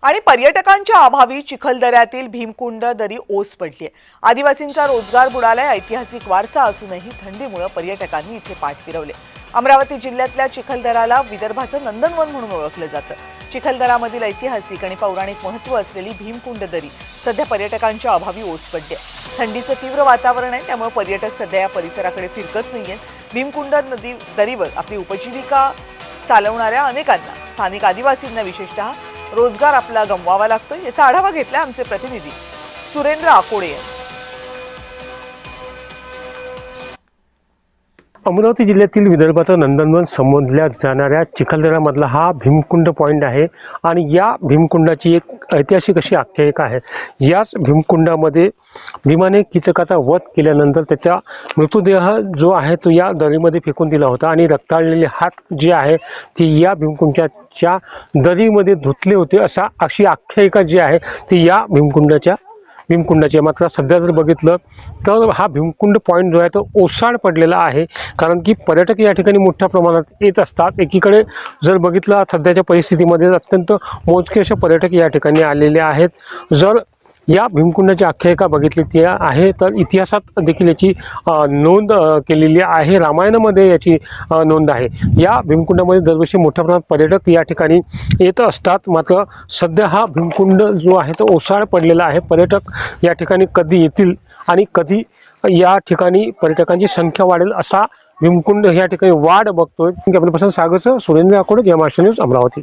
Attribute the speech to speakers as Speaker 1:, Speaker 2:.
Speaker 1: आणि पर्यटकांच्या अभावी चिखलदऱ्यातील भीमकुंड दरी ओस पडली आहे। आदिवासींचा रोजगार बुडालाय। ऐतिहासिक वारसा असूनही थंडीमुळे पर्यटकांनी इथे पाठ फिरवले। अमरावती जिल्ह्यातल्या चिखलदराला विदर्भाचं नंदनवन म्हणून ओळखलं जातं। चिखलदरामधील ऐतिहासिक आणि पौराणिक महत्त्व असलेली भीमकुंड दरी सध्या पर्यटकांच्या अभावी ओस पडली आहे। थंडीचं तीव्र वातावरण आहे, त्यामुळे पर्यटक सध्या या परिसराकडे फिरकत नाहीयेत। भीमकुंड नदी दरीवर आपली उपजीविका चालवणाऱ्या अनेकांना, स्थानिक आदिवासींना विशेषतः रोजगार आपला गमवावा लागतो। याचा आढावा घेतला आमचे प्रतिनिधी सुरेंद्र आकोडे यांनी।
Speaker 2: अमरावती जिल्ह्यातील विदर्भाचं नंदनवन समजल्या जाणाऱ्या चिखलदरामधला हा भीमकुंड पॉइंट आहे आणि या भीमकुंडाची एक ऐतिहासिक अशी आख्यायिका आहे। याच भीमकुंडामध्ये भीमाने कीचकाचा वध केल्यानंतर त्याचा मृतदेह जो आहे तो या दरीमध्ये फेकून दिला होता आणि रक्ताळलेले हात जे आहे ते या भीमकुंडाच्या दरीमध्ये धुतले होते अशी आख्यायिका जी आहे ती या भीमकुंडाची। मात्र सध्या जर बघितलं तर हा भीमकुंड पॉइंट जो आहे तो ओसाड पडलेला आहे, कारण की पर्यटक या ठिकाणी मोठ्या प्रमाणात येत असतात। एकीकडे जर बघितलं सध्याच्या परिस्थितीमध्ये अत्यंत मोजके असे पर्यटक या ठिकाणी आलेले आहेत। जर या भीमकुंडाची आख्यायिका बघितली ती आहे तर इतिहासात देखील याची नोंद केलेली आहे। रामायणामध्ये याची नोंद आहे। या भीमकुंडामध्ये दरवर्षी मोठ्या प्रमाणात पर्यटक या ठिकाणी येत असतात। मात्र सध्या हा भीमकुंड जो आहे तो ओसाड पडलेला आहे। पर्यटक या ठिकाणी कधी येतील आणि कधी या ठिकाणी पर्यटकांची संख्या वाढेल असा भीमकुंड या ठिकाणी वाढ बघतोय। आपल्यापासून सागर सुरेंद्र आकोडे, महाराष्ट्र न्यूज, अमरावती।